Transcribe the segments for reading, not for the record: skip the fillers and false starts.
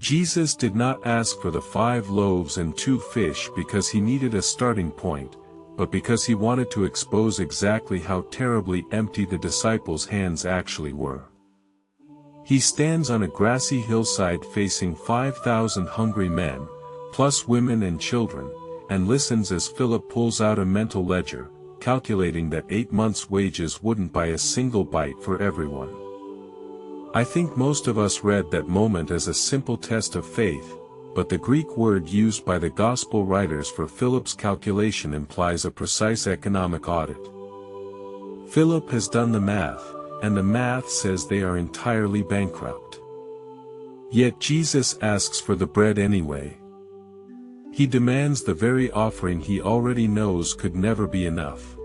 Jesus did not ask for the 5 loaves and 2 fish because he needed a starting point, but because he wanted to expose exactly how terribly empty the disciples' hands actually were. He stands on a grassy hillside facing 5,000 hungry men, plus women and children, and listens as Philip pulls out a mental ledger, calculating that 8 months' wages wouldn't buy a single bite for everyone. I think most of us read that moment as a simple test of faith, but the Greek word used by the Gospel writers for Philip's calculation implies a precise economic audit. Philip has done the math, and the math says they are entirely bankrupt. Yet Jesus asks for the bread anyway. He demands the very offering he already knows could never be enough.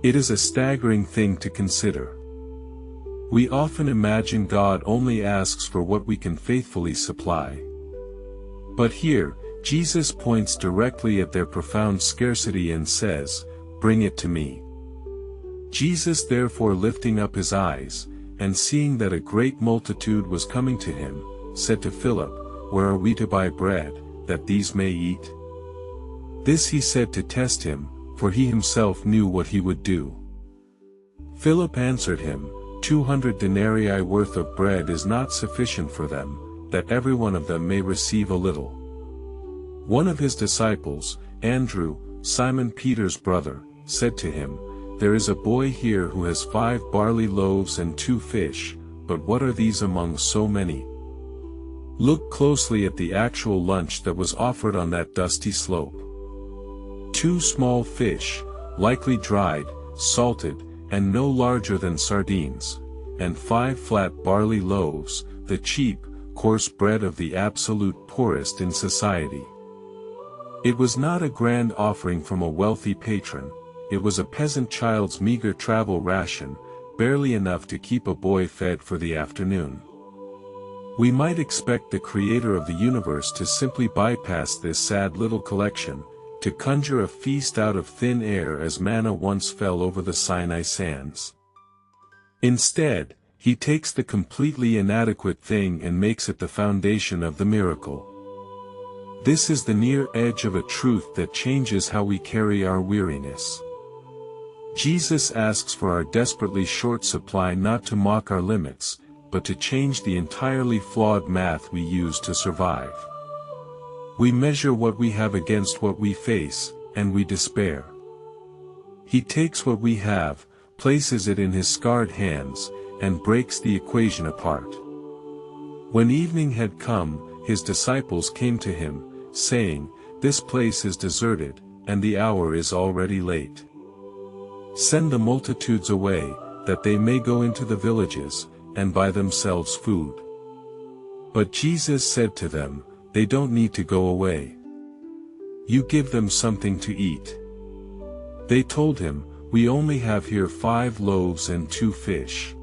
It is a staggering thing to consider. We often imagine God only asks for what we can faithfully supply. But here, Jesus points directly at their profound scarcity and says, "Bring it to me." Jesus therefore lifting up his eyes, and seeing that a great multitude was coming to him, said to Philip, "Where are we to buy bread, that these may eat?" This he said to test him, for he himself knew what he would do. Philip answered him, 200 denarii worth of bread is not sufficient for them, that every one of them may receive a little. One of his disciples, Andrew, Simon Peter's brother, said to him, "There is a boy here who has 5 barley loaves and 2 fish, but what are these among so many?" Look closely at the actual lunch that was offered on that dusty slope. 2 small fish, likely dried, salted, and no larger than sardines, and 5 flat barley loaves, the cheap, coarse bread of the absolute poorest in society. It was not a grand offering from a wealthy patron, it was a peasant child's meager travel ration, barely enough to keep a boy fed for the afternoon. We might expect the creator of the universe to simply bypass this sad little collection, to conjure a feast out of thin air as manna once fell over the Sinai sands. Instead, he takes the completely inadequate thing and makes it the foundation of the miracle. This is the near edge of a truth that changes how we carry our weariness. Jesus asks for our desperately short supply not to mock our limits, but to change the entirely flawed math we use to survive. We measure what we have against what we face, and we despair. He takes what we have, places it in his scarred hands, and breaks the equation apart. When evening had come, his disciples came to him, saying, "This place is deserted, and the hour is already late. Send the multitudes away, that they may go into the villages, and buy themselves food." But Jesus said to them, "They don't need to go away. You give them something to eat." They told him, "We only have here 5 loaves and 2 fish."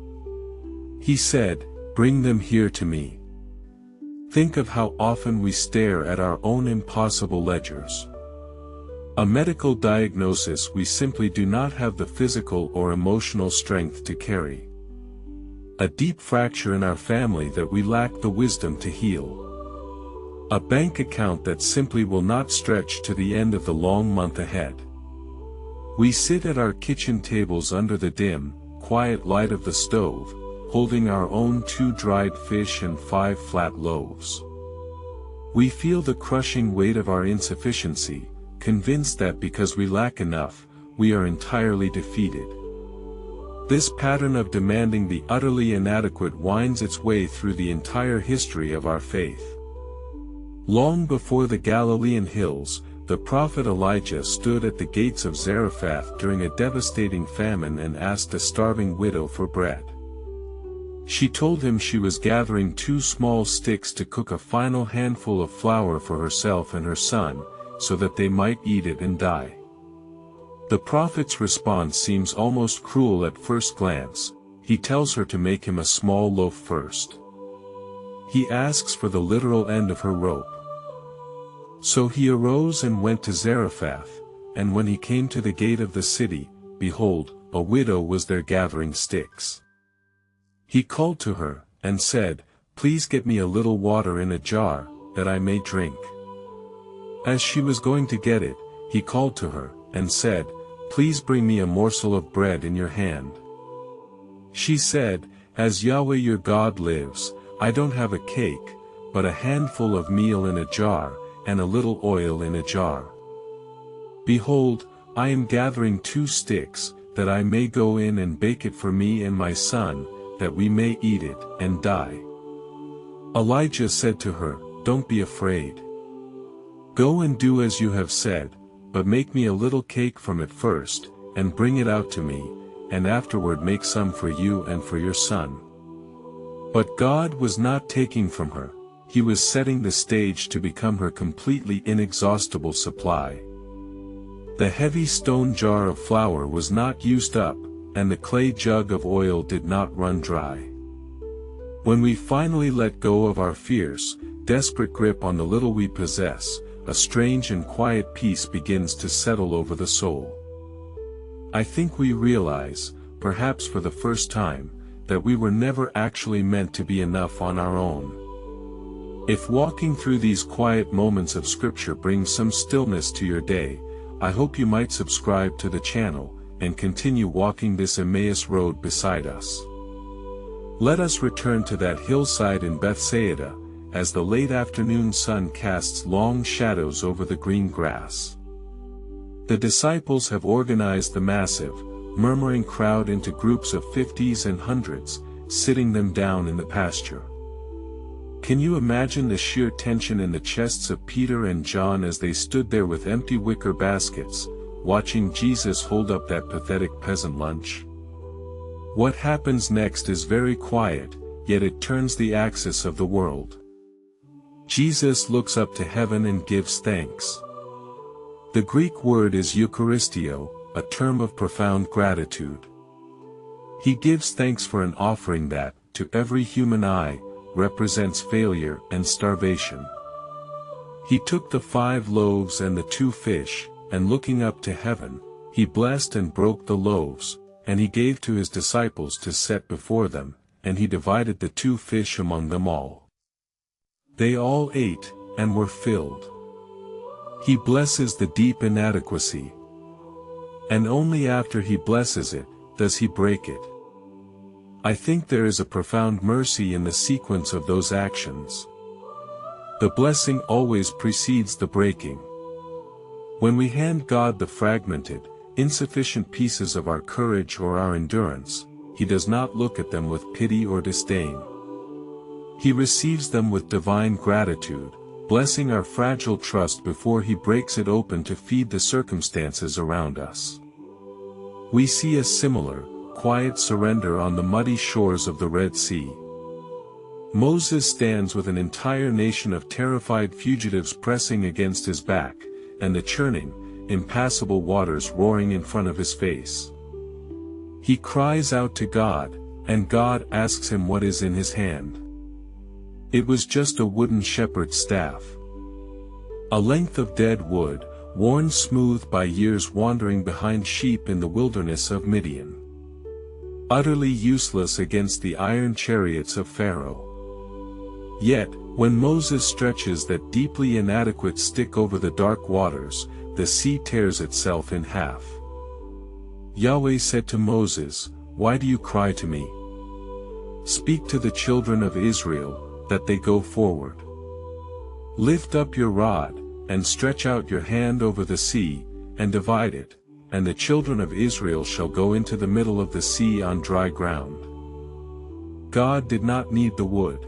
He said, "Bring them here to me." Think of how often we stare at our own impossible ledgers. A medical diagnosis we simply do not have the physical or emotional strength to carry. A deep fracture in our family that we lack the wisdom to heal. A bank account that simply will not stretch to the end of the long month ahead. We sit at our kitchen tables under the dim, quiet light of the stove, holding our own 2 dried fish and 5 flat loaves. We feel the crushing weight of our insufficiency, convinced that because we lack enough, we are entirely defeated. This pattern of demanding the utterly inadequate winds its way through the entire history of our faith. Long before the Galilean hills, the prophet Elijah stood at the gates of Zarephath during a devastating famine and asked a starving widow for bread. She told him she was gathering 2 small sticks to cook a final handful of flour for herself and her son, so that they might eat it and die. The prophet's response seems almost cruel at first glance. He tells her to make him a small loaf first. He asks for the literal end of her rope. So he arose and went to Zarephath, and when he came to the gate of the city, behold, a widow was there gathering sticks. He called to her, and said, please get me a little water in a jar, that I may drink." As she was going to get it, he called to her, and said, "Please bring me a morsel of bread in your hand." She said, "As Yahweh your God lives, I don't have a cake, but a handful of meal in a jar, and a little oil in a jar. Behold, I am gathering 2 sticks, that I may go in and bake it for me and my son, that we may eat it, and die." Elijah said to her, "Don't be afraid. Go and do as you have said, but make me a little cake from it first, and bring it out to me, and afterward make some for you and for your son." But God was not taking from her, he was setting the stage to become her completely inexhaustible supply. The heavy stone jar of flour was not used up, and the clay jug of oil did not run dry. When we finally let go of our fierce, desperate grip on the little we possess, a strange and quiet peace begins to settle over the soul. I think we realize, perhaps for the first time, that we were never actually meant to be enough on our own. If walking through these quiet moments of Scripture brings some stillness to your day, I hope you might subscribe to the channel, and continue walking this Emmaus road beside us. Let us return to that hillside in Bethsaida, as the late afternoon sun casts long shadows over the green grass. The disciples have organized the massive, murmuring crowd into groups of 50s and 100s, sitting them down in the pasture. Can you imagine the sheer tension in the chests of Peter and John as they stood there with empty wicker baskets, watching Jesus hold up that pathetic peasant lunch? What happens next is very quiet, yet it turns the axis of the world. Jesus looks up to heaven and gives thanks. The Greek word is Eucharistio, a term of profound gratitude. He gives thanks for an offering that, to every human eye, represents failure and starvation. He took the 5 loaves and the 2 fish, and looking up to heaven, he blessed and broke the loaves, and he gave to his disciples to set before them, and he divided the 2 fish among them all. They all ate, and were filled. He blesses the deep inadequacy. And only after he blesses it, does he break it. I think there is a profound mercy in the sequence of those actions. The blessing always precedes the breaking. When we hand God the fragmented, insufficient pieces of our courage or our endurance, he does not look at them with pity or disdain. He receives them with divine gratitude, blessing our fragile trust before he breaks it open to feed the circumstances around us. We see a similar, quiet surrender on the muddy shores of the Red Sea. Moses stands with an entire nation of terrified fugitives pressing against his back, and the churning, impassable waters roaring in front of his face. He cries out to God, and God asks him what is in his hand. It was just a wooden shepherd's staff. A length of dead wood, worn smooth by years wandering behind sheep in the wilderness of Midian. Utterly useless against the iron chariots of Pharaoh. Yet, when Moses stretches that deeply inadequate stick over the dark waters, the sea tears itself in half. Yahweh said to Moses, "Why do you cry to me? Speak to the children of Israel, that they go forward. Lift up your rod, and stretch out your hand over the sea, and divide it, and the children of Israel shall go into the middle of the sea on dry ground." God did not need the wood.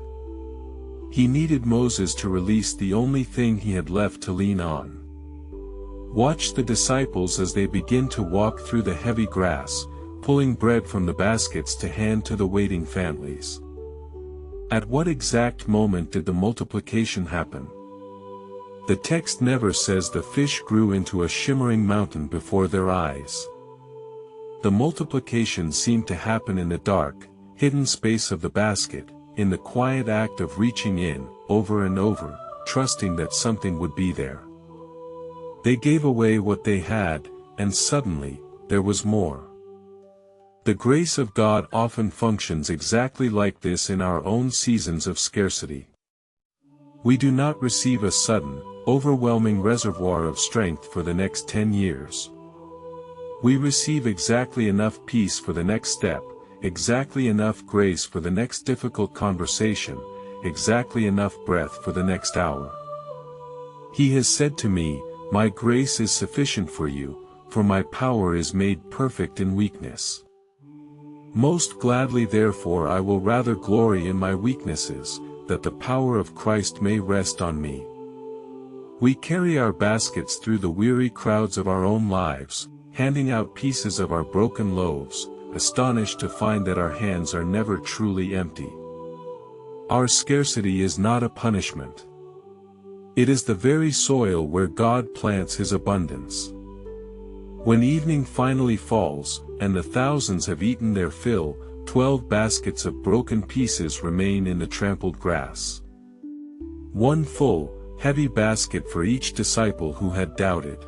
He needed Moses to release the only thing he had left to lean on. Watch the disciples as they begin to walk through the heavy grass, pulling bread from the baskets to hand to the waiting families. At what exact moment did the multiplication happen? The text never says the fish grew into a shimmering mountain before their eyes. The multiplication seemed to happen in the dark, hidden space of the basket, in the quiet act of reaching in, over and over, trusting that something would be there. They gave away what they had, and suddenly, there was more. The grace of God often functions exactly like this in our own seasons of scarcity. We do not receive a sudden, overwhelming reservoir of strength for the next 10 years. We receive exactly enough peace for the next step, exactly enough grace for the next difficult conversation, exactly enough breath for the next hour. He has said to me, "My grace is sufficient for you, for my power is made perfect in weakness." Most gladly therefore I will rather glory in my weaknesses, that the power of Christ may rest on me. We carry our baskets through the weary crowds of our own lives, handing out pieces of our broken loaves, astonished to find that our hands are never truly empty. Our scarcity is not a punishment. It is the very soil where God plants His abundance. When evening finally falls, and the thousands have eaten their fill, 12 baskets of broken pieces remain in the trampled grass. One full, heavy basket for each disciple who had doubted.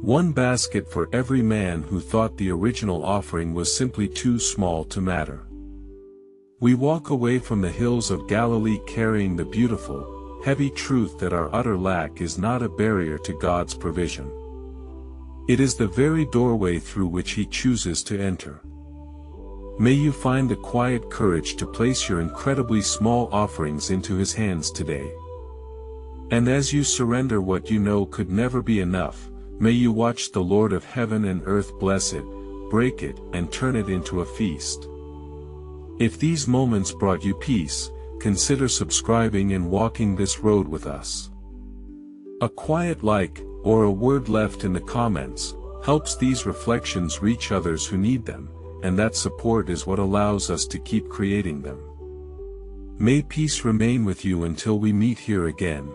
One basket for every man who thought the original offering was simply too small to matter. We walk away from the hills of Galilee carrying the beautiful, heavy truth that our utter lack is not a barrier to God's provision. It is the very doorway through which He chooses to enter. May you find the quiet courage to place your incredibly small offerings into His hands today. And as you surrender what you know could never be enough, may you watch the Lord of heaven and earth bless it, break it, and turn it into a feast. If these moments brought you peace, consider subscribing and walking this road with us. A quiet like, or a word left in the comments, helps these reflections reach others who need them, and that support is what allows us to keep creating them. May peace remain with you until we meet here again.